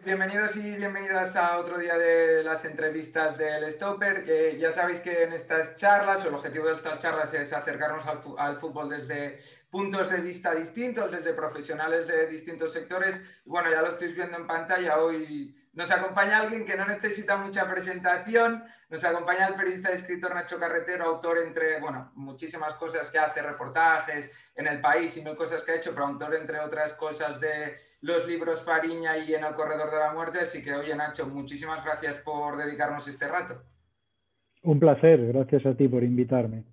Bienvenidos y bienvenidas a otro día de las entrevistas del Stopper. Ya sabéis que en estas charlas, o el objetivo de estas charlas es acercarnos al fútbol desde puntos de vista distintos, desde profesionales de distintos sectores. Y bueno, ya lo estáis viendo en pantalla. Hoy nos acompaña alguien que no necesita mucha presentación. Nos acompaña el periodista y escritor Nacho Carretero, autor entre, bueno, muchísimas cosas que hace, reportajes en El País y mil cosas que ha hecho, pero autor entre otras cosas de los libros Fariña y En el corredor de la muerte. Así que, oye, Nacho, muchísimas gracias por dedicarnos este rato. Un placer, gracias a ti por invitarme.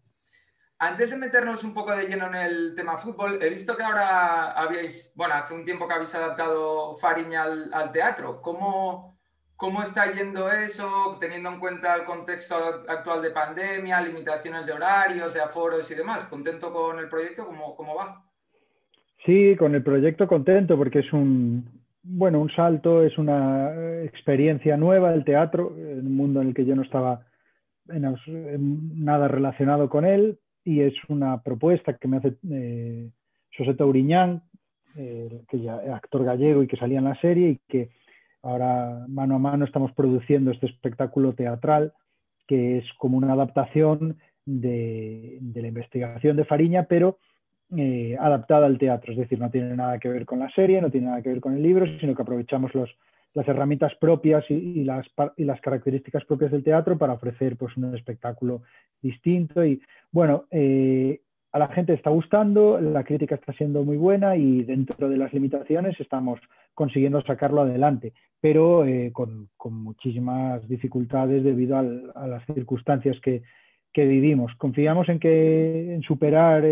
Antes de meternos un poco de lleno en el tema fútbol, he visto que ahora habéis, bueno, hace un tiempo que habéis adaptado Fariña al teatro. ¿Cómo está yendo eso, teniendo en cuenta el contexto actual de pandemia, limitaciones de horarios, de aforos y demás? ¿Contento con el proyecto? ¿Cómo va? Sí, con el proyecto contento porque es un salto, es una experiencia nueva el teatro, en un mundo en el que yo no estaba en nada relacionado con él, y es una propuesta que me hace José Touriñán, que ya es actor gallego y que salía en la serie, y que ahora mano a mano estamos produciendo este espectáculo teatral que es como una adaptación de la investigación de Fariña, pero adaptada al teatro. Es decir, no tiene nada que ver con la serie, no tiene nada que ver con el libro, sino que aprovechamos las herramientas propias y las características propias del teatro para ofrecer pues, un espectáculo distinto. Y bueno, a la gente está gustando, la crítica está siendo muy buena y dentro de las limitaciones estamos consiguiendo sacarlo adelante, pero con muchísimas dificultades debido a las circunstancias que vivimos. Confiamos en superar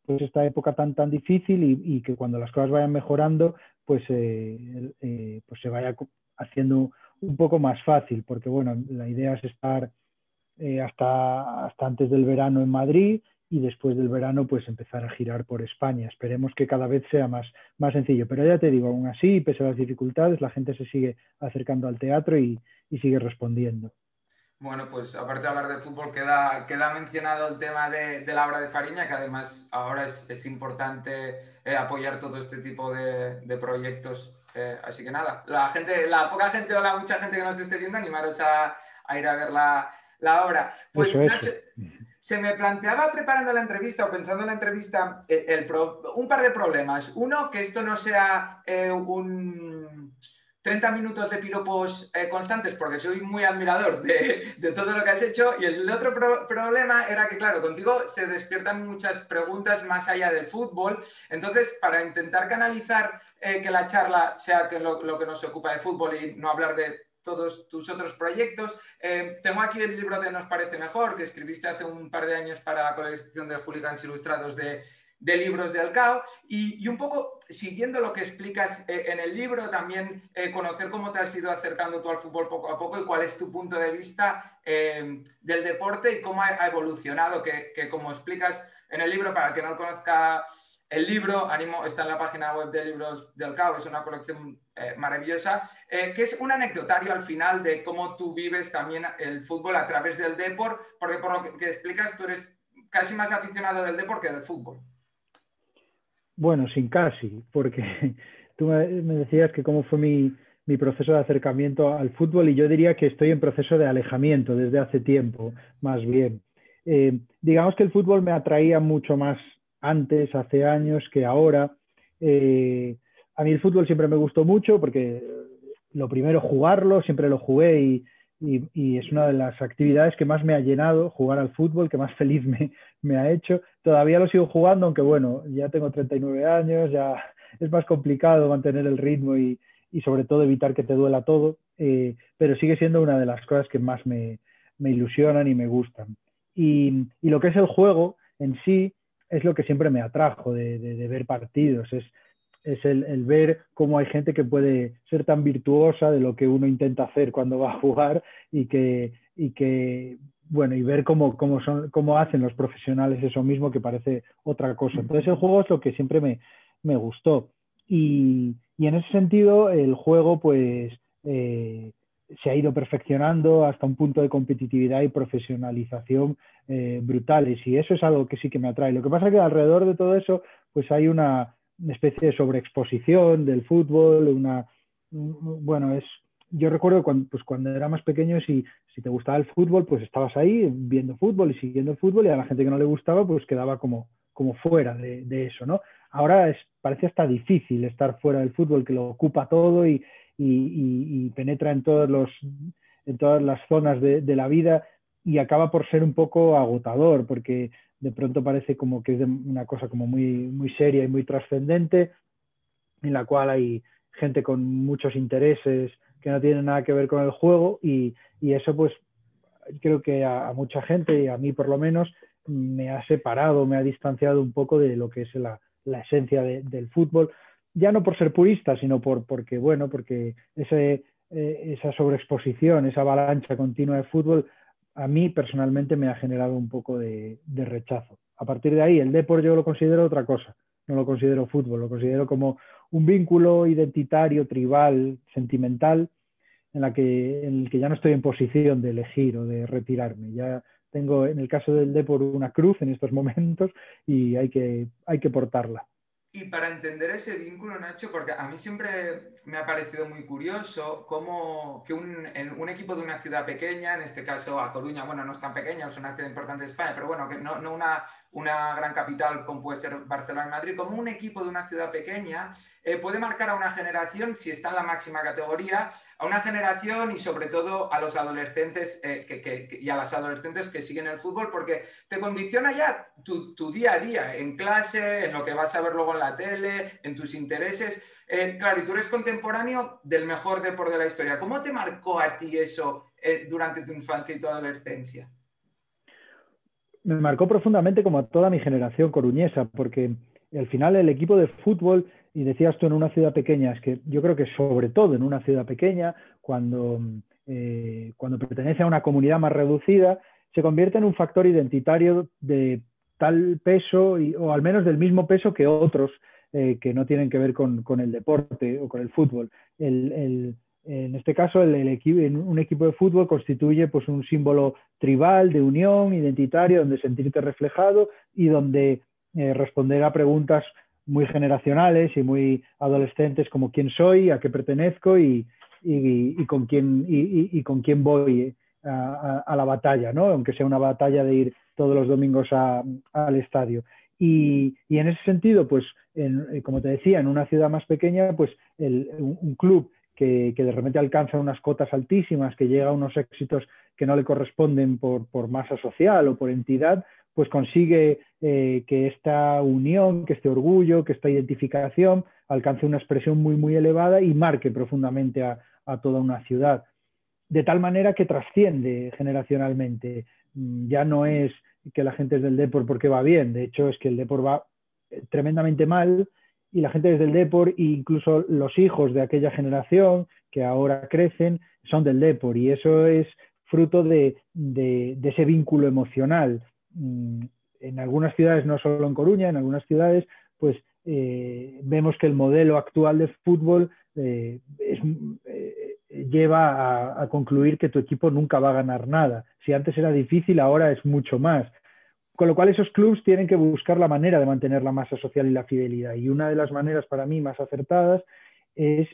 pues esta época tan difícil y que cuando las cosas vayan mejorando, pues se vaya haciendo un poco más fácil, porque bueno, la idea es estar hasta antes del verano en Madrid y después del verano pues empezar a girar por España. Esperemos que cada vez sea más sencillo, pero ya te digo, aún así, pese a las dificultades, la gente se sigue acercando al teatro y sigue respondiendo. Bueno, pues aparte de hablar de fútbol, queda mencionado el tema de la obra de Fariña, que además ahora es importante apoyar todo este tipo de proyectos. Así que nada, la poca gente o la mucha gente que nos esté viendo, animaros a ir a ver la obra. Pues Eso. Nacho, se me planteaba preparando la entrevista o pensando en la entrevista un par de problemas. Uno, que esto no sea un 30 minutos de piropos constantes, porque soy muy admirador de todo lo que has hecho. Y el otro problema era que, claro, contigo se despiertan muchas preguntas más allá del fútbol. Entonces, para intentar canalizar que la charla sea lo que nos ocupa de fútbol y no hablar de todos tus otros proyectos, tengo aquí el libro de Nos parece mejor, que escribiste hace un par de años para la colección de Hooligans Ilustrados de libros del CAO, y un poco siguiendo lo que explicas en el libro, también conocer cómo te has ido acercando tú al fútbol poco a poco y cuál es tu punto de vista del deporte y cómo ha evolucionado, que como explicas en el libro, para el que no conozca el libro, está en la página web de Libros del CAO, es una colección maravillosa, que es un anecdotario al final de cómo tú vives también el fútbol a través del deporte, porque por lo que explicas tú eres casi más aficionado del deporte que del fútbol. Bueno, sin casi, porque tú me decías que cómo fue mi proceso de acercamiento al fútbol, y yo diría que estoy en proceso de alejamiento desde hace tiempo, más bien. Digamos que el fútbol me atraía mucho más antes, hace años, que ahora. Eh, a mí el fútbol siempre me gustó mucho porque lo primero jugarlo, siempre lo jugué y es una de las actividades que más me ha llenado, jugar al fútbol, que más feliz me ha hecho. Todavía lo sigo jugando, aunque bueno, ya tengo 39 años, ya es más complicado mantener el ritmo y sobre todo evitar que te duela todo, pero sigue siendo una de las cosas que más me ilusionan y me gustan. Y lo que es el juego en sí es lo que siempre me atrajo de ver partidos, es el ver cómo hay gente que puede ser tan virtuosa de lo que uno intenta hacer cuando va a jugar y bueno, y ver cómo hacen los profesionales eso mismo, que parece otra cosa. Entonces el juego es lo que siempre me gustó. Y en ese sentido el juego pues se ha ido perfeccionando hasta un punto de competitividad y profesionalización brutales, y eso es algo que sí que me atrae. Lo que pasa es que alrededor de todo eso pues hay una especie de sobreexposición del fútbol, bueno, yo recuerdo cuando era más pequeño, si te gustaba el fútbol, pues estabas ahí viendo fútbol y siguiendo el fútbol, y a la gente que no le gustaba, pues quedaba como fuera de eso, ¿no? Ahora parece hasta difícil estar fuera del fútbol, que lo ocupa todo y penetra en todas las zonas de la vida, y acaba por ser un poco agotador, porque de pronto parece como que es una cosa como muy, muy seria y muy trascendente, en la cual hay gente con muchos intereses que no tienen nada que ver con el juego, y eso pues creo que a mucha gente, y a mí por lo menos, me ha separado, me ha distanciado un poco de lo que es la esencia del fútbol, ya no por ser purista, sino porque esa sobreexposición, esa avalancha continua de fútbol, a mí personalmente me ha generado un poco de rechazo. A partir de ahí, el deporte yo lo considero otra cosa, no lo considero fútbol, lo considero como un vínculo identitario, tribal, sentimental, en el que ya no estoy en posición de elegir o de retirarme. Ya tengo, en el caso del Depor, una cruz en estos momentos, y hay que portarla. Y para entender ese vínculo, Nacho, porque a mí siempre me ha parecido muy curioso cómo que un equipo de una ciudad pequeña, en este caso A Coruña, bueno, no es tan pequeña, es una ciudad importante de España, pero bueno, que no una gran capital como puede ser Barcelona y Madrid, como un equipo de una ciudad pequeña puede marcar a una generación, si está en la máxima categoría, a una generación y sobre todo a los adolescentes y a las adolescentes que siguen el fútbol, porque te condiciona ya tu día a día, en clase, en lo que vas a ver luego en la tele, en tus intereses. Claro, y tú eres contemporáneo del mejor deporte de la historia. ¿Cómo te marcó a ti eso durante tu infancia y tu adolescencia? Me marcó profundamente, como a toda mi generación coruñesa, porque al final el equipo de fútbol, y decías tú en una ciudad pequeña, es que yo creo que sobre todo en una ciudad pequeña, cuando pertenece a una comunidad más reducida, se convierte en un factor identitario de tal peso, o al menos del mismo peso que otros que no tienen que ver con el deporte o con el fútbol. En este caso, un equipo de fútbol constituye pues, un símbolo tribal, de unión, identitario, donde sentirte reflejado y donde responder a preguntas muy generacionales y muy adolescentes, como quién soy, a qué pertenezco y con quién voy a la batalla, ¿no? Aunque sea una batalla de ir todos los domingos al estadio. Y en ese sentido, pues, como te decía, en una ciudad más pequeña, pues un club que de repente alcanza unas cotas altísimas, que llega a unos éxitos que no le corresponden por masa social o por entidad, pues consigue que esta unión, que este orgullo, que esta identificación alcance una expresión muy, muy elevada y marque profundamente a toda una ciudad. De tal manera que trasciende generacionalmente. Ya no es que la gente es del Depor porque va bien, de hecho es que el Depor va tremendamente mal, y la gente es del Depor, e incluso los hijos de aquella generación que ahora crecen son del Depor, y eso es fruto de ese vínculo emocional. En algunas ciudades, no solo en Coruña, en algunas ciudades, pues vemos que el modelo actual de fútbol lleva a concluir que tu equipo nunca va a ganar nada. Si antes era difícil, ahora es mucho más. Con lo cual esos clubs tienen que buscar la manera de mantener la masa social y la fidelidad. Y una de las maneras para mí más acertadas es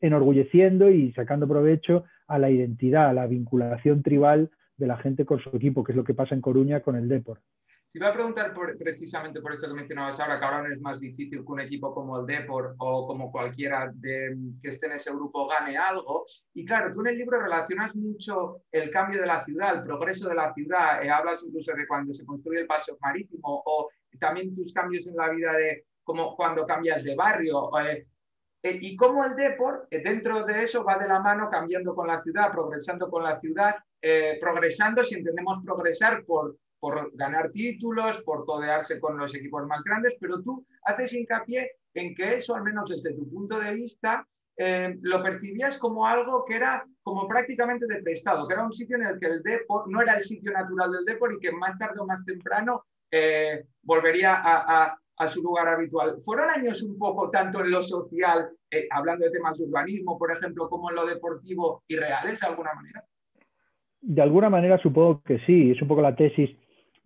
enorgulleciendo y sacando provecho a la identidad, a la vinculación tribal de la gente con su equipo, que es lo que pasa en Coruña con el Depor. Te iba a preguntar precisamente por esto que mencionabas ahora, que ahora es más difícil que un equipo como el Depor o como cualquiera que esté en ese grupo gane algo. Y claro, tú en el libro relacionas mucho el cambio de la ciudad, el progreso de la ciudad, hablas incluso de cuando se construye el paso marítimo o también tus cambios en la vida de como cuando cambias de barrio. Y cómo el Depor, dentro de eso, va de la mano cambiando con la ciudad, progresando con la ciudad, progresando, si entendemos progresar por ganar títulos, por codearse con los equipos más grandes, pero tú haces hincapié en que eso, al menos desde tu punto de vista, lo percibías como algo que era como prácticamente de prestado, que era un sitio en el que el Depor no era el sitio natural del Depor y que más tarde o más temprano volvería a su lugar habitual. ¿Fueron años un poco tanto en lo social, hablando de temas de urbanismo, por ejemplo, como en lo deportivo, irreales de alguna manera? De alguna manera supongo que sí, es un poco la tesis,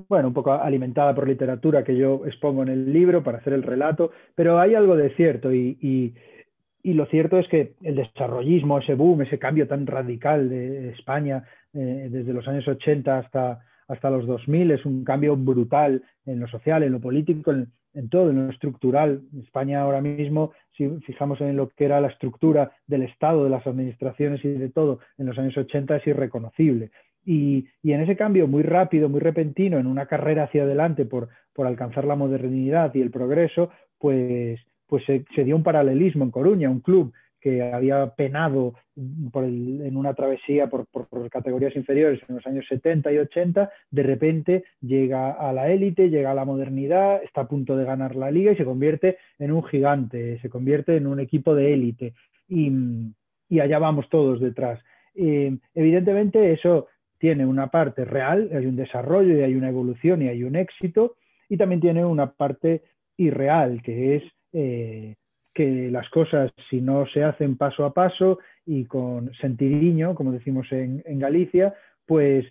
bueno, un poco alimentada por literatura que yo expongo en el libro para hacer el relato, pero hay algo de cierto, y y lo cierto es que el desarrollismo, ese boom, ese cambio tan radical de España desde los años 80 hasta los 2000 es un cambio brutal en lo social, en lo político, en todo, en lo estructural. España ahora mismo, si fijamos en lo que era la estructura del Estado, de las administraciones y de todo, en los años 80 es irreconocible. Y en ese cambio muy rápido, muy repentino, en una carrera hacia adelante por alcanzar la modernidad y el progreso, pues se dio un paralelismo en Coruña, un club que había penado en una travesía por categorías inferiores en los años 70 y 80, de repente llega a la élite, llega a la modernidad, está a punto de ganar la liga y se convierte en un gigante, se convierte en un equipo de élite. Y allá vamos todos detrás. Evidentemente eso tiene una parte real, hay un desarrollo y hay una evolución y hay un éxito, y también tiene una parte irreal, que es que las cosas, si no se hacen paso a paso y con sentidiño, como decimos en Galicia, pues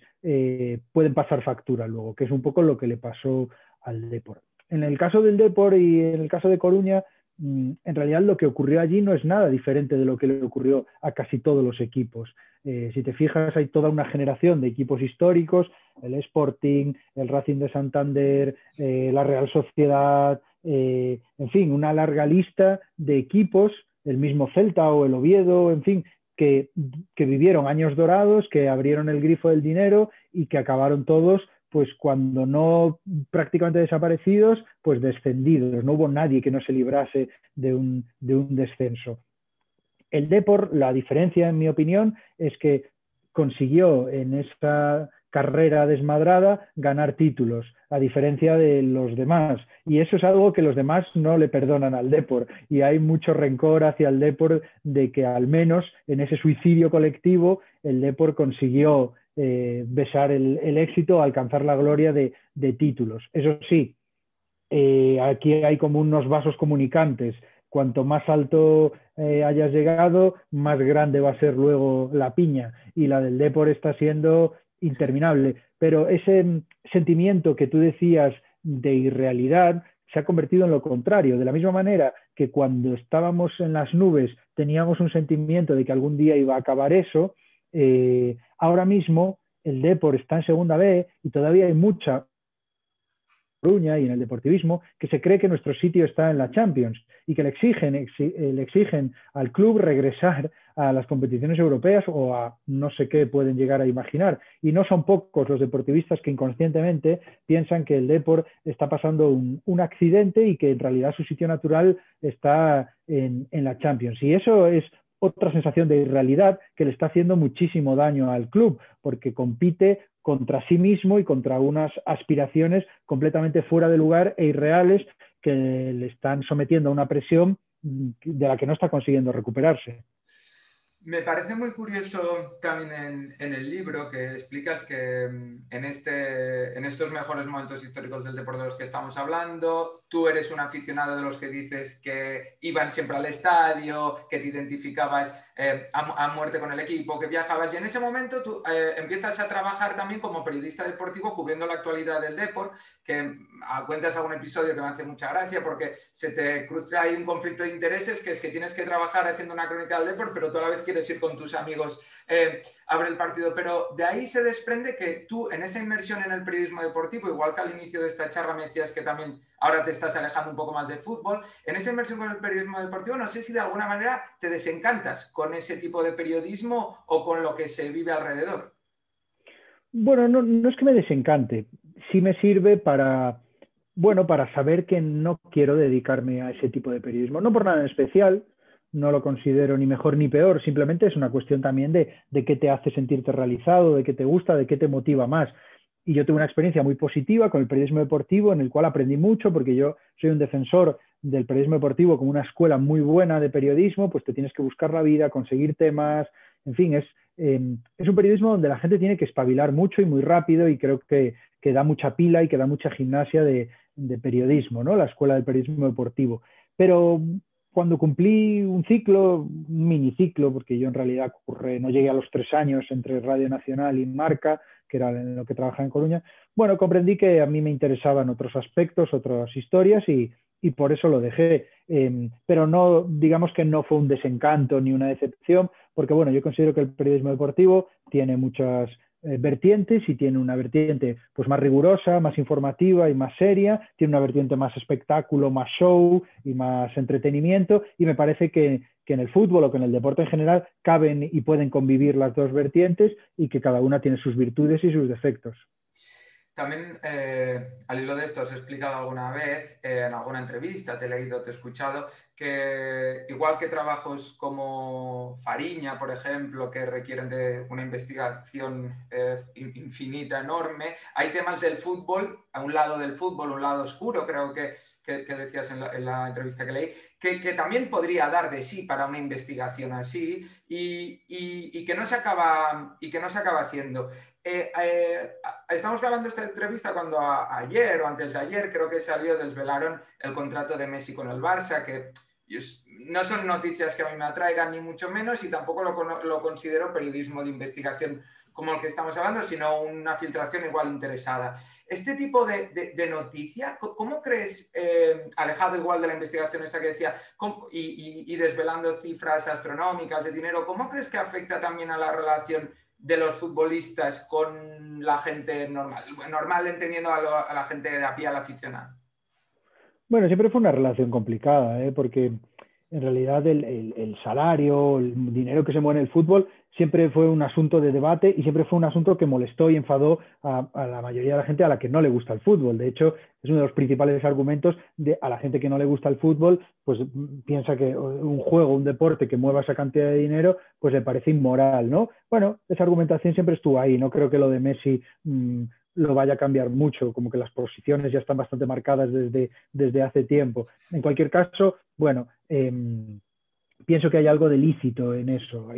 pueden pasar factura luego, que es un poco lo que le pasó al Depor. En el caso del Depor y en el caso de Coruña, en realidad lo que ocurrió allí no es nada diferente de lo que le ocurrió a casi todos los equipos. Si te fijas, hay toda una generación de equipos históricos, el Sporting, el Racing de Santander, la Real Sociedad, en fin, una larga lista de equipos, el mismo Celta o el Oviedo, en fin, que vivieron años dorados, que abrieron el grifo del dinero y que acabaron todos, pues cuando no prácticamente desaparecidos, pues descendidos. No hubo nadie que no se librase de un descenso. El Depor, la diferencia, en mi opinión, es que consiguió en esa carrera desmadrada ganar títulos, a diferencia de los demás. Y eso es algo que los demás no le perdonan al Depor. Y hay mucho rencor hacia el Depor de que al menos en ese suicidio colectivo el Depor consiguió besar el éxito, alcanzar la gloria de títulos. Eso sí, aquí hay como unos vasos comunicantes. Cuanto más alto hayas llegado, más grande va a ser luego la piña. Y la del Depor está siendo interminable. Pero ese sentimiento que tú decías de irrealidad se ha convertido en lo contrario. De la misma manera que cuando estábamos en las nubes teníamos un sentimiento de que algún día iba a acabar eso, ahora mismo el Depor está en segunda B y todavía hay mucha Coruña y en el deportivismo, que se cree que nuestro sitio está en la Champions y que le exigen al club regresar a las competiciones europeas o a no sé qué pueden llegar a imaginar. Y no son pocos los deportivistas que inconscientemente piensan que el Depor está pasando un accidente y que en realidad su sitio natural está en la Champions. Y eso es otra sensación de irrealidad que le está haciendo muchísimo daño al club, porque compite contra sí mismo y contra unas aspiraciones completamente fuera de lugar e irreales que le están sometiendo a una presión de la que no está consiguiendo recuperarse. Me parece muy curioso también en el libro que explicas que en estos mejores momentos históricos del deporte de los que estamos hablando, tú eres un aficionado de los que dices que iban siempre al estadio, que te identificabas a muerte con el equipo, que viajabas, y en ese momento tú empiezas a trabajar también como periodista deportivo cubriendo la actualidad del deporte, que cuentas algún episodio que me hace mucha gracia porque se te cruza ahí un conflicto de intereses, que es que tienes que trabajar haciendo una crónica del deporte, pero tú a la vez quieres ir con tus amigos a ver el partido. Pero de ahí se desprende que tú, en esa inmersión en el periodismo deportivo, igual que al inicio de esta charla me decías que también ahora te estás alejando un poco más del fútbol, en esa inmersión con el periodismo deportivo, no sé si de alguna manera te desencantas con ese tipo de periodismo o con lo que se vive alrededor. Bueno, no es que me desencante, sí me sirve para, bueno, para saber que no quiero dedicarme a ese tipo de periodismo. No por nada en especial, no lo considero ni mejor ni peor, simplemente es una cuestión también de qué te hace sentirte realizado, de qué te gusta, de qué te motiva más. Y yo tuve una experiencia muy positiva con el periodismo deportivo en el cual aprendí mucho porque yo soy un defensor del periodismo deportivo como una escuela muy buena de periodismo, pues te tienes que buscar la vida, conseguir temas, en fin, es un periodismo donde la gente tiene que espabilar mucho y muy rápido y creo que da mucha pila y que da mucha gimnasia de periodismo, ¿no? La escuela del periodismo deportivo. Pero cuando cumplí un ciclo, un miniciclo, porque yo en realidad no llegué a los 3 años entre Radio Nacional y Marca, que era en lo que trabajaba en Coruña, bueno, comprendí que a mí me interesaban otros aspectos, otras historias y y por eso lo dejé. Pero no, digamos que no fue un desencanto ni una decepción, porque bueno, yo considero que el periodismo deportivo tiene muchas vertientes y tiene una vertiente pues más rigurosa, más informativa y más seria, tiene una vertiente más espectáculo, más show y más entretenimiento, y me parece que en el fútbol o que en el deporte en general caben y pueden convivir las dos vertientes y que cada una tiene sus virtudes y sus defectos. También, al hilo de esto, os he explicado alguna vez, en alguna entrevista, te he leído, te he escuchado, que igual que trabajos como Fariña, por ejemplo, que requieren de una investigación infinita, enorme, hay temas del fútbol, a un lado del fútbol, un lado oscuro, creo que decías en la entrevista que leí, que también podría dar de sí para una investigación así y que no se acaba, y que no se acaba haciendo. Estamos grabando esta entrevista cuando ayer o antes de ayer creo que salió, desvelaron el contrato de Messi con el Barça, que no son noticias que a mí me atraigan ni mucho menos, y tampoco lo considero periodismo de investigación como el que estamos hablando, sino una filtración igual interesada. Este tipo de noticia, ¿cómo crees, alejado igual de la investigación esta que decía, y desvelando cifras astronómicas de dinero, cómo crees que afecta también a la relación de los futbolistas con la gente normal? Normal entendiendo a la gente de a pie, al aficionado. Bueno, siempre fue una relación complicada, porque en realidad el salario, el dinero que se mueve en el fútbol siempre fue un asunto de debate y siempre fue un asunto que molestó y enfadó a la mayoría de la gente a la que no le gusta el fútbol. De hecho, es uno de los principales argumentos a la gente que no le gusta el fútbol, pues piensa que un juego, un deporte que mueva esa cantidad de dinero, pues le parece inmoral, ¿no? Bueno, esa argumentación siempre estuvo ahí. No creo que lo de Messi lo vaya a cambiar mucho, como que las posiciones ya están bastante marcadas desde hace tiempo. En cualquier caso, bueno, pienso que hay algo de lícito en eso.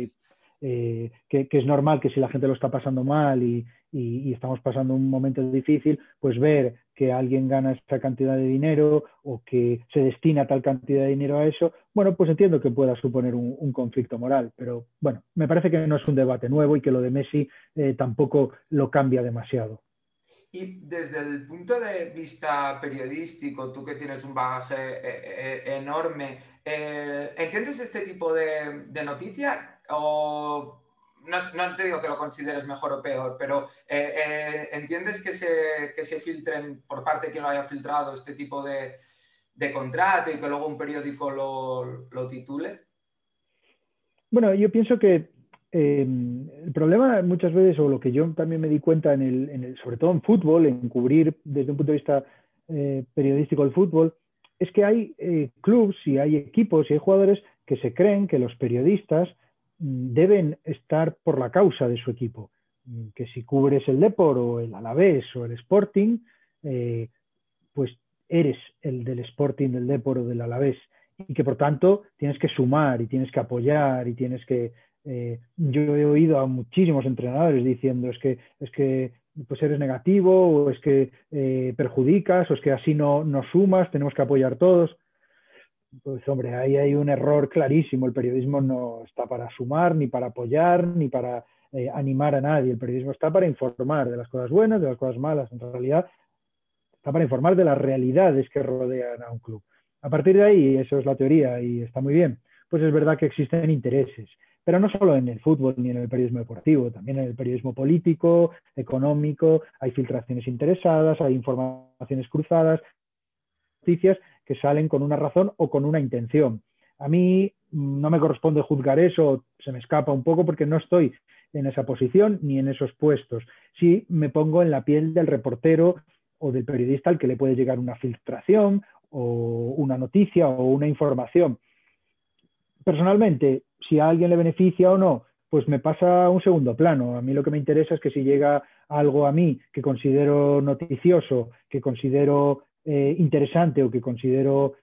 Que es normal que si la gente lo está pasando mal y estamos pasando un momento difícil, pues ver que alguien gana esa cantidad de dinero o que se destina tal cantidad de dinero a eso, bueno, pues entiendo que pueda suponer un conflicto moral, pero bueno, me parece que no es un debate nuevo y que lo de Messi tampoco lo cambia demasiado. Y desde el punto de vista periodístico, tú que tienes un bagaje enorme, ¿entiendes este tipo de noticia? O no te digo que lo consideres mejor o peor, pero ¿entiendes que se filtren por parte de quien lo haya filtrado este tipo de contrato y que luego un periódico lo titule? Bueno, yo pienso que el problema muchas veces, o lo que yo también me di cuenta sobre todo en fútbol, en cubrir desde un punto de vista periodístico el fútbol, es que hay clubs y hay equipos y hay jugadores que se creen que los periodistas deben estar por la causa de su equipo. Que si cubres el Depor o el Alavés o el Sporting, pues eres el del Sporting, del Depor o del Alavés, y que por tanto tienes que sumar y tienes que apoyar y tienes que... yo he oído a muchísimos entrenadores diciendo es que pues eres negativo o es que perjudicas o es que así no sumas, tenemos que apoyar todos. Pues hombre, ahí hay un error clarísimo. El periodismo no está para sumar, ni para apoyar, ni para animar a nadie. El periodismo está para informar de las cosas buenas, de las cosas malas. En realidad, está para informar de las realidades que rodean a un club. A partir de ahí, eso es la teoría y está muy bien. Pues es verdad que existen intereses, pero no solo en el fútbol ni en el periodismo deportivo, también en el periodismo político, económico, hay filtraciones interesadas, hay informaciones cruzadas, noticias que salen con una razón o con una intención. A mí no me corresponde juzgar eso, se me escapa un poco porque no estoy en esa posición ni en esos puestos. Sí me pongo en la piel del reportero o del periodista al que le puede llegar una filtración o una noticia o una información. Personalmente, si a alguien le beneficia o no, pues me pasa a un segundo plano. A mí lo que me interesa es que si llega algo a mí que considero noticioso, que considero interesante o que considero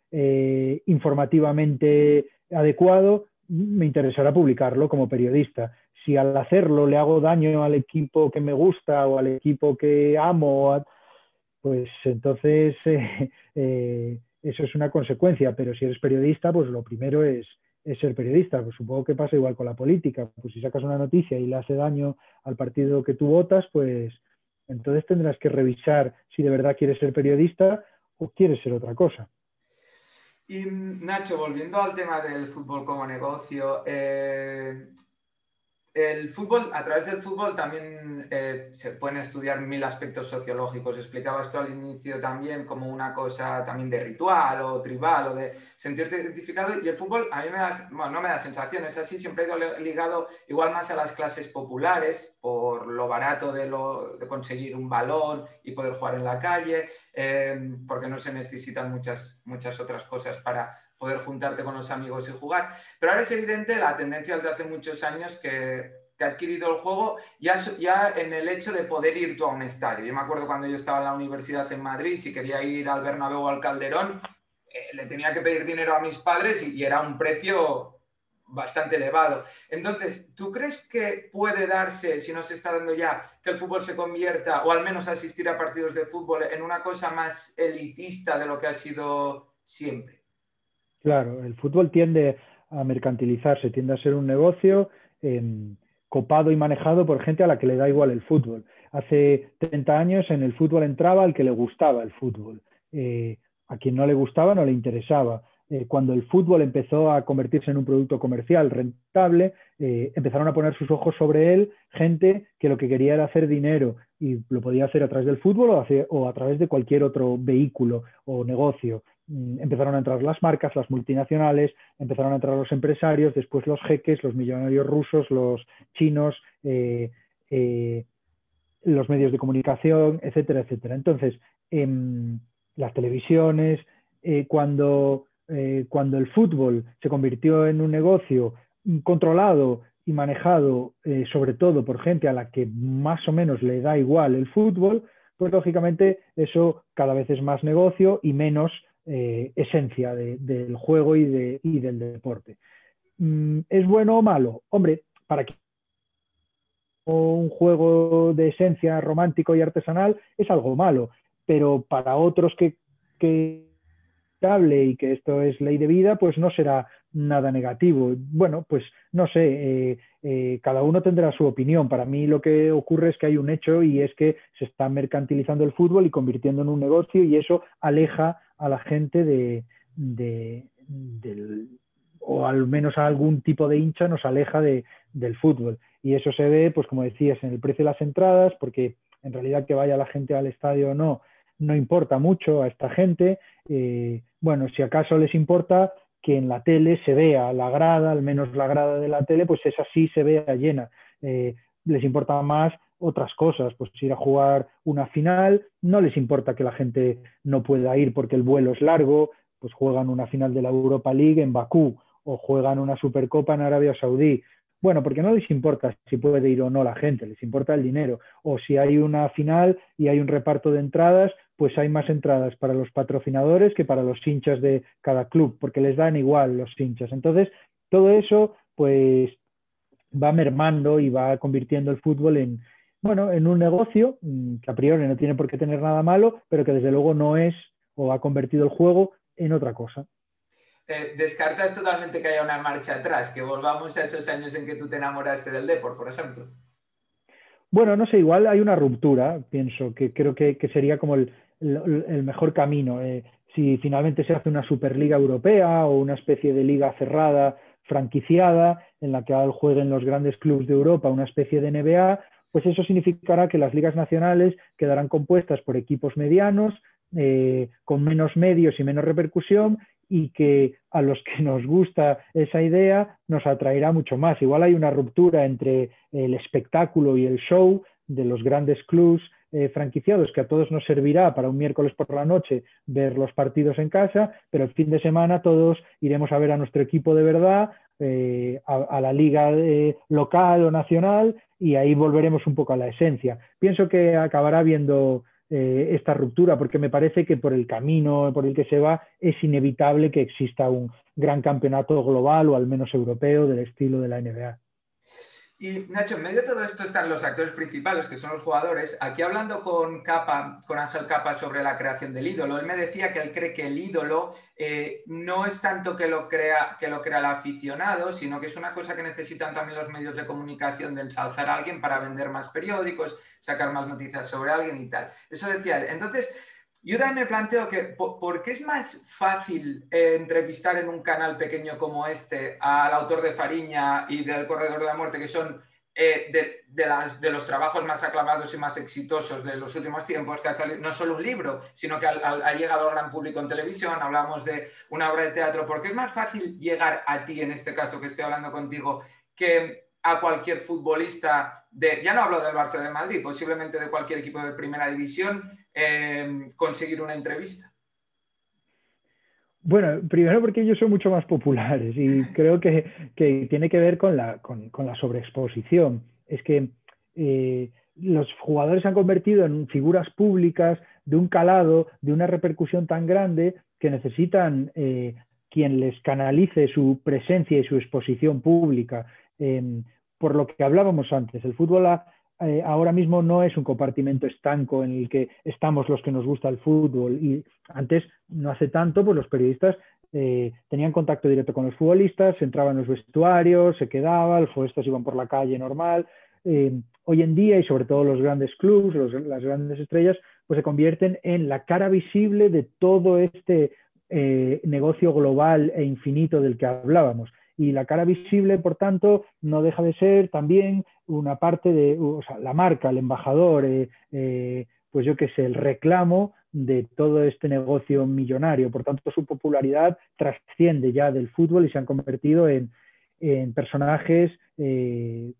informativamente adecuado, me interesará publicarlo como periodista. Si al hacerlo le hago daño al equipo que me gusta o al equipo que amo, pues entonces eso es una consecuencia. Pero si eres periodista, pues lo primero es ser periodista. Pues supongo que pasa igual con la política. Pues si sacas una noticia y le hace daño al partido que tú votas, pues entonces tendrás que revisar si de verdad quieres ser periodista o quieres ser otra cosa. Y Nacho, volviendo al tema del fútbol como negocio, el fútbol, a través del fútbol también se pueden estudiar mil aspectos sociológicos. Explicabas tú al inicio también como una cosa también de ritual o tribal o de sentirte identificado. Y el fútbol a mí me da, bueno, no me da sensaciones así, siempre he ido ligado igual más a las clases populares por lo barato de conseguir un balón y poder jugar en la calle, porque no se necesitan muchas otras cosas para poder juntarte con los amigos y jugar. Pero ahora es evidente la tendencia desde hace muchos años que ha adquirido el juego ya en el hecho de poder ir tú a un estadio. Yo me acuerdo cuando yo estaba en la universidad en Madrid, si quería ir al Bernabéu o al Calderón, le tenía que pedir dinero a mis padres y era un precio bastante elevado. Entonces, ¿tú crees que puede darse, si no se está dando ya, que el fútbol se convierta, o al menos asistir a partidos de fútbol, en una cosa más elitista de lo que ha sido siempre? Claro, el fútbol tiende a mercantilizarse, tiende a ser un negocio eh, copado y manejado por gente a la que le da igual el fútbol. Hace 30 años en el fútbol entraba al que le gustaba el fútbol. A quien no le gustaba no le interesaba. Cuando el fútbol empezó a convertirse en un producto comercial rentable, empezaron a poner sus ojos sobre él gente que lo que quería era hacer dinero y lo podía hacer a través del fútbol o a través de cualquier otro vehículo o negocio. Empezaron a entrar las marcas, las multinacionales, empezaron a entrar los empresarios, después los jeques, los millonarios rusos, los chinos, los medios de comunicación, etcétera, etcétera. Entonces, las televisiones, cuando el fútbol se convirtió en un negocio controlado y manejado sobre todo por gente a la que más o menos le da igual el fútbol, pues lógicamente eso cada vez es más negocio y menos esencia del juego y del deporte. ¿Es bueno o malo? Hombre, para que un juego de esencia romántico y artesanal es algo malo, pero para otros que hable y que esto es ley de vida, pues no será nada negativo. Bueno, pues no sé, cada uno tendrá su opinión. Para mí lo que ocurre es que hay un hecho y es que se está mercantilizando el fútbol y convirtiendo en un negocio y eso aleja a la gente del, o al menos a algún tipo de hincha nos aleja del fútbol. Y eso se ve, pues como decías, en el precio de las entradas, porque en realidad que vaya la gente al estadio o no, no importa mucho a esta gente. Bueno, si acaso les importa que en la tele se vea la grada, al menos la grada de la tele, pues esa sí se vea llena. Les importa más otras cosas, pues ir a jugar una final, no les importa que la gente no pueda ir porque el vuelo es largo, pues juegan una final de la Europa League en Bakú o juegan una Supercopa en Arabia Saudí. Bueno, porque no les importa si puede ir o no la gente, les importa el dinero. O si hay una final y hay un reparto de entradas, pues hay más entradas para los patrocinadores que para los hinchas de cada club, porque les dan igual los hinchas. Entonces, todo eso, pues va mermando y va convirtiendo el fútbol en, bueno, en un negocio que a priori no tiene por qué tener nada malo, pero que desde luego no es o ha convertido el juego en otra cosa. ¿Descartas totalmente que haya una marcha atrás, que volvamos a esos años en que tú te enamoraste del deporte, por ejemplo? Bueno, no sé, igual hay una ruptura, pienso, que creo que sería como el mejor camino. Si finalmente se hace una Superliga Europea o una especie de liga cerrada, franquiciada, en la que jueguen los grandes clubes de Europa, una especie de NBA, pues eso significará que las ligas nacionales quedarán compuestas por equipos medianos, con menos medios y menos repercusión, y que a los que nos gusta esa idea nos atraerá mucho más. Igual hay una ruptura entre el espectáculo y el show de los grandes clubs franquiciados, que a todos nos servirá para un miércoles por la noche ver los partidos en casa, pero el fin de semana todos iremos a ver a nuestro equipo de verdad, a la liga local o nacional, y ahí volveremos un poco a la esencia. Pienso que acabará habiendo esta ruptura, porque me parece que por el camino por el que se va es inevitable que exista un gran campeonato global o al menos europeo del estilo de la NBA. Y Nacho, en medio de todo esto están los actores principales, que son los jugadores. Aquí hablando con Capa, con Ángel Capa sobre la creación del ídolo, él me decía que él cree que el ídolo no es tanto que lo crea el aficionado, sino que es una cosa que necesitan también los medios de comunicación de ensalzar a alguien para vender más periódicos, sacar más noticias sobre alguien y tal. Eso decía él. Entonces, yo también me planteo que, ¿por qué es más fácil entrevistar en un canal pequeño como este al autor de Fariña y del Corredor de la Muerte, que son de los trabajos más aclamados y más exitosos de los últimos tiempos, que ha salido no solo un libro, sino que ha llegado al gran público en televisión, hablamos de una obra de teatro? ¿Por qué es más fácil llegar a ti, en este caso que estoy hablando contigo, que a cualquier futbolista, ya no hablo del Barça de Madrid, posiblemente de cualquier equipo de primera división, conseguir una entrevista? Bueno, primero porque ellos son mucho más populares y creo que tiene que ver con la sobreexposición. Es que los jugadores se han convertido en figuras públicas de un calado, de una repercusión tan grande que necesitan quien les canalice su presencia y su exposición pública. Por lo que hablábamos antes, el fútbol ahora mismo no es un compartimento estanco en el que estamos los que nos gusta el fútbol. Y antes, no hace tanto, pues los periodistas tenían contacto directo con los futbolistas, entraban en los vestuarios, se quedaban, los futbolistas iban por la calle normal. Hoy en día, y sobre todo los grandes clubes, las grandes estrellas, pues se convierten en la cara visible de todo este negocio global e infinito del que hablábamos. Y la cara visible, por tanto, no deja de ser también una parte de, o sea, la marca, el embajador, pues yo qué sé, el reclamo de todo este negocio millonario. Por tanto, su popularidad trasciende ya del fútbol y se han convertido en personajes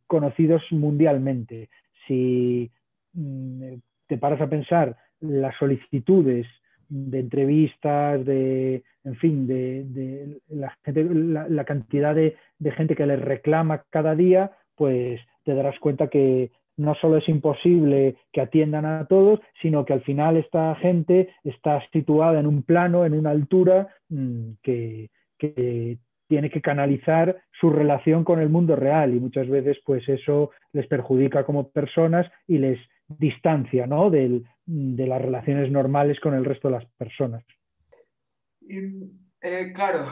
conocidos mundialmente. Si te paras a pensar las solicitudes de entrevistas, en fin, de la cantidad de gente que les reclama cada día, pues te darás cuenta que no solo es imposible que atiendan a todos, sino que al final esta gente está situada en un plano, en una altura que tiene que canalizar su relación con el mundo real, y muchas veces pues eso les perjudica como personas y les distancia, ¿no?, de las relaciones normales con el resto de las personas. Y, claro,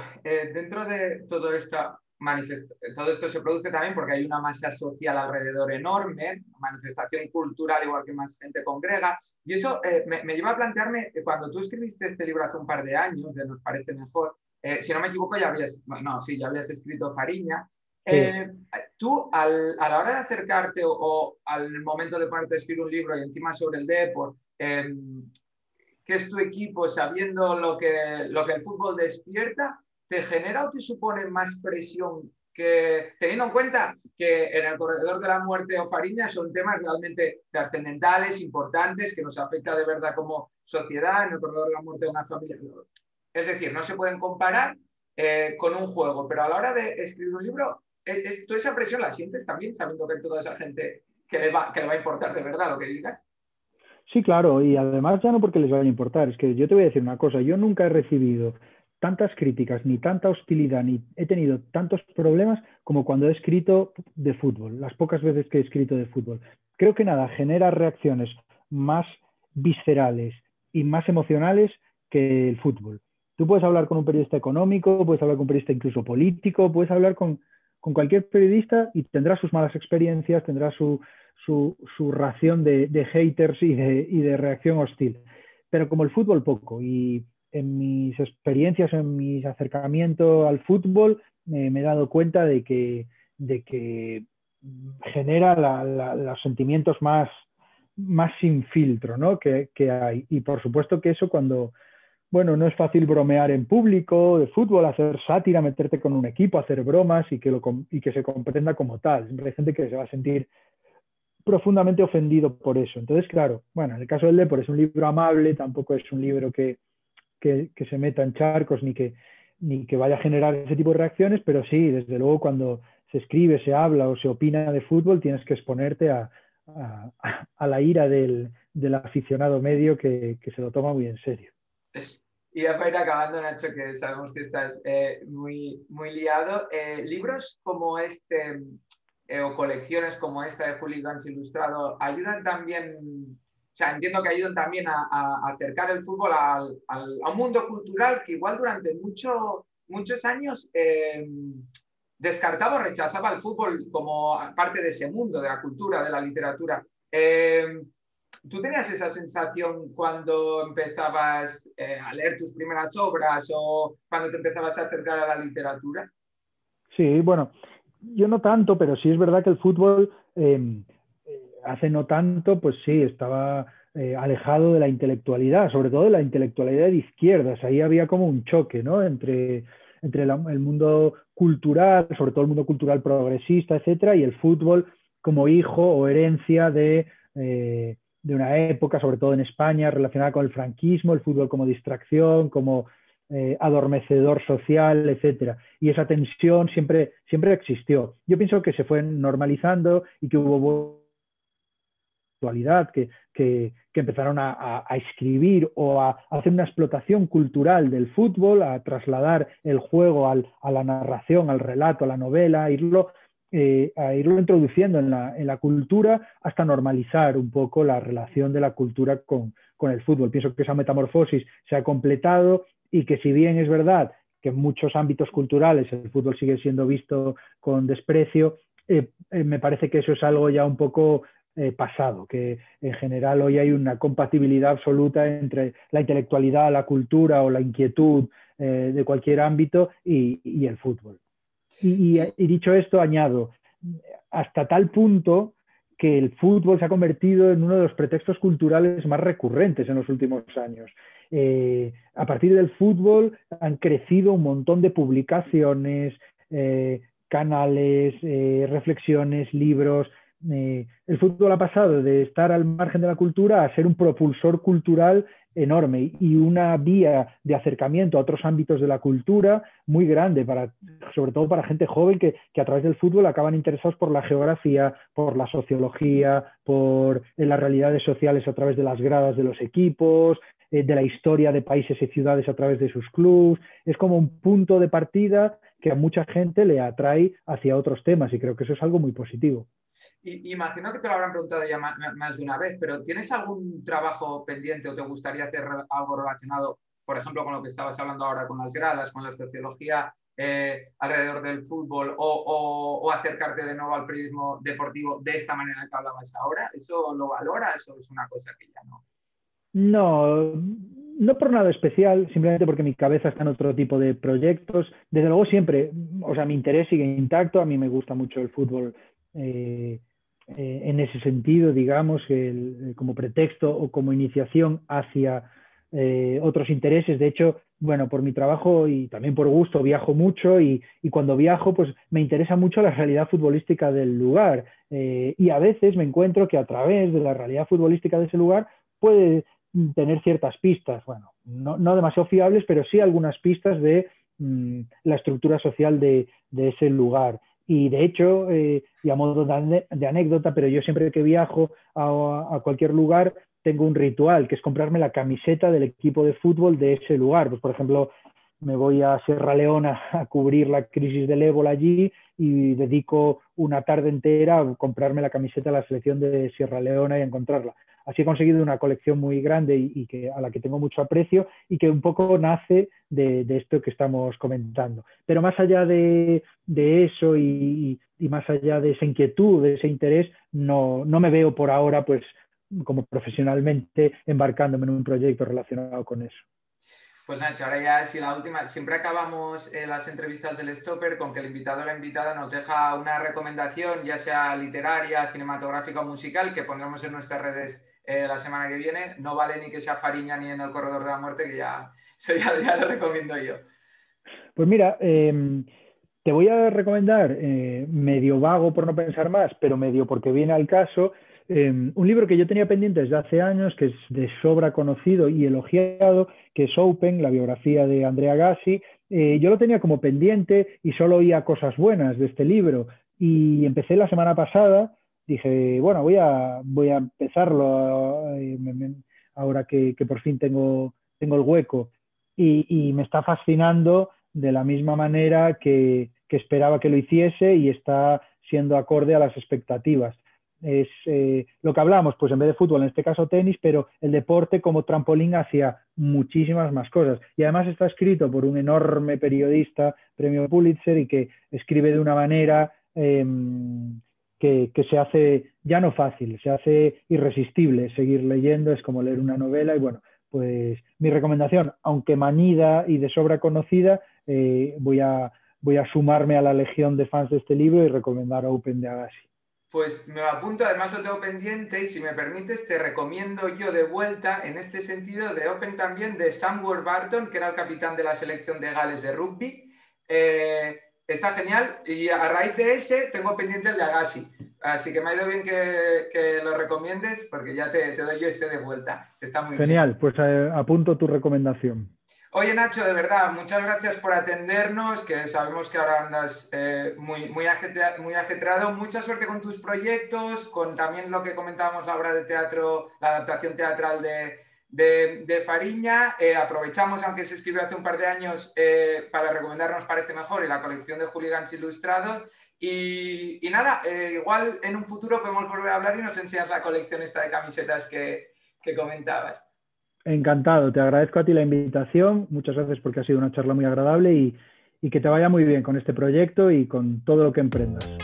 dentro de todo esto se produce también porque hay una masa social alrededor enorme, manifestación cultural igual que más gente congrega, y eso me lleva a plantearme, cuando tú escribiste este libro hace un par de años, de Nos parece mejor, si no me equivoco ya habías escrito Fariña. Sí. Tú a la hora de acercarte o al momento de ponerte a escribir un libro y encima sobre el deporte, que es tu equipo, sabiendo lo que el fútbol despierta, ¿te genera o te supone más presión, que teniendo en cuenta que en el Corredor de la Muerte o Fariña son temas realmente trascendentales, importantes, que nos afecta de verdad como sociedad? En el Corredor de la Muerte una familia, es decir, no se pueden comparar con un juego, pero a la hora de escribir un libro, ¿tú esa presión la sientes también, sabiendo que toda esa gente que le va a importar de verdad lo que digas? Sí, claro, y además ya no porque les vaya a importar, es que yo te voy a decir una cosa, yo nunca he recibido tantas críticas, ni tanta hostilidad, ni he tenido tantos problemas como cuando he escrito de fútbol, las pocas veces que he escrito de fútbol. Creo que nada genera reacciones más viscerales y más emocionales que el fútbol. Tú puedes hablar con un periodista económico, puedes hablar con un periodista incluso político, puedes hablar con cualquier periodista y tendrá sus malas experiencias, tendrá su ración de haters y de reacción hostil. Pero como el fútbol poco, y en mis experiencias, en mis acercamientos al fútbol, me he dado cuenta de que genera los sentimientos más sin filtro, ¿no?, que hay. Y por supuesto que eso cuando, bueno, no es fácil bromear en público de fútbol, hacer sátira, meterte con un equipo, hacer bromas y que se comprenda como tal. Siempre hay gente que se va a sentir profundamente ofendido por eso. Entonces, claro, bueno, en el caso del Depor es un libro amable, tampoco es un libro que se meta en charcos ni que vaya a generar ese tipo de reacciones, pero sí, desde luego cuando se escribe, se habla o se opina de fútbol, tienes que exponerte a la ira del aficionado medio que se lo toma muy en serio. Y ya para ir acabando, Nacho, que sabemos que estás muy, muy liado, libros como este o colecciones como esta de Hooligans Ilustrado ayudan también, o sea, entiendo que ayudan también a acercar el fútbol a un mundo cultural que igual durante muchos años descartaba o rechazaba el fútbol como parte de ese mundo, de la cultura, de la literatura. ¿Tú tenías esa sensación cuando empezabas a leer tus primeras obras o cuando te empezabas a acercar a la literatura? Sí, bueno, yo no tanto, pero sí es verdad que el fútbol hace no tanto, pues sí, estaba alejado de la intelectualidad, sobre todo de la intelectualidad de izquierdas. Ahí había como un choque, ¿no? Entre el mundo cultural, sobre todo el mundo cultural progresista, etcétera, y el fútbol como hijo o herencia de una época, sobre todo en España, relacionada con el franquismo, el fútbol como distracción, como adormecedor social, etcétera. Y esa tensión siempre existió. Yo pienso que se fue normalizando y que hubo actualidad, que empezaron a escribir o a hacer una explotación cultural del fútbol, a trasladar el juego a la narración, al relato, a la novela, a irlo introduciendo en la cultura hasta normalizar un poco la relación de la cultura con el fútbol. Pienso que esa metamorfosis se ha completado y que si bien es verdad que en muchos ámbitos culturales el fútbol sigue siendo visto con desprecio, me parece que eso es algo ya un poco pasado, que en general hoy hay una compatibilidad absoluta entre la intelectualidad, la cultura o la inquietud de cualquier ámbito y el fútbol. Y dicho esto, añado, hasta tal punto que el fútbol se ha convertido en uno de los pretextos culturales más recurrentes en los últimos años. A partir del fútbol han crecido un montón de publicaciones, canales, reflexiones, libros. El fútbol ha pasado de estar al margen de la cultura a ser un propulsor cultural enorme y una vía de acercamiento a otros ámbitos de la cultura muy grande, sobre todo para gente joven que a través del fútbol acaban interesados por la geografía, por la sociología, por las realidades sociales a través de las gradas de los equipos, de la historia de países y ciudades a través de sus clubes. Es como un punto de partida que a mucha gente le atrae hacia otros temas y creo que eso es algo muy positivo. Imagino que te lo habrán preguntado ya más de una vez, pero ¿tienes algún trabajo pendiente o te gustaría hacer algo relacionado, por ejemplo, con lo que estabas hablando ahora, con las gradas, con la sociología alrededor del fútbol o acercarte de nuevo al periodismo deportivo de esta manera que hablabas ahora? ¿Eso lo valoras o es una cosa que ya no? No, no por nada especial, simplemente porque mi cabeza está en otro tipo de proyectos. Desde luego siempre, o sea, mi interés sigue intacto, a mí me gusta mucho el fútbol en ese sentido, digamos, como pretexto o como iniciación hacia otros intereses. De hecho, bueno, por mi trabajo y también por gusto viajo mucho y cuando viajo pues me interesa mucho la realidad futbolística del lugar y a veces me encuentro que a través de la realidad futbolística de ese lugar puede tener ciertas pistas, bueno, no demasiado fiables, pero sí algunas pistas de la estructura social de ese lugar. Y de hecho, y a modo de anécdota, pero yo siempre que viajo a cualquier lugar tengo un ritual, que es comprarme la camiseta del equipo de fútbol de ese lugar. Pues, por ejemplo, me voy a Sierra Leona a cubrir la crisis del ébola allí y dedico una tarde entera a comprarme la camiseta de la selección de Sierra Leona y a encontrarla. Así he conseguido una colección muy grande a la que tengo mucho aprecio y que un poco nace de esto que estamos comentando. Pero más allá de eso y más allá de esa inquietud, de ese interés, no me veo por ahora pues como profesionalmente embarcándome en un proyecto relacionado con eso. Pues Nacho, ahora ya sí la última. Siempre acabamos las entrevistas del Stopper con que el invitado o la invitada nos deja una recomendación, ya sea literaria, cinematográfica o musical, que pondremos en nuestras redes la semana que viene. No vale ni que sea Fariña ni en El Corredor de la Muerte, que ya, eso ya lo recomiendo yo. Pues mira, te voy a recomendar, medio vago por no pensar más, pero medio porque viene al caso, un libro que yo tenía pendiente desde hace años, que es de sobra conocido y elogiado, que es Open, la biografía de Andrea Gassi. Yo lo tenía como pendiente y solo oía cosas buenas de este libro. Y empecé la semana pasada, dije, bueno, voy a empezarlo ahora que por fin tengo el hueco. Y me está fascinando de la misma manera que esperaba que lo hiciese y está siendo acorde a las expectativas. Es lo que hablamos, pues en vez de fútbol, en este caso tenis, pero el deporte como trampolín hacia muchísimas más cosas. Y además está escrito por un enorme periodista, premio Pulitzer, y que escribe de una manera que se hace ya no fácil, se hace irresistible seguir leyendo, es como leer una novela y bueno, pues mi recomendación, aunque manida y de sobra conocida, voy a sumarme a la legión de fans de este libro y recomendar Open de Agassi. Pues me lo apunto, además lo tengo pendiente y si me permites te recomiendo yo de vuelta en este sentido de Open también de Sam Warburton, que era el capitán de la selección de Gales de rugby. Está genial y a raíz de ese tengo pendiente el de Agassi. Así que me ha ido bien que lo recomiendes porque ya te doy yo este de vuelta. Está muy bien. Genial, pues apunto tu recomendación. Oye Nacho, de verdad, muchas gracias por atendernos, que sabemos que ahora andas muy ajetreado. Mucha suerte con tus proyectos, con también lo que comentábamos ahora de teatro, la adaptación teatral de Fariña. Aprovechamos, aunque se escribió hace un par de años, para recomendarnos Parece Mejor y la colección de hooligans ilustrados. Y nada, igual en un futuro podemos volver a hablar y nos enseñas la colección esta de camisetas que comentabas. Encantado, te agradezco a ti la invitación, muchas gracias porque ha sido una charla muy agradable y que te vaya muy bien con este proyecto y con todo lo que emprendas.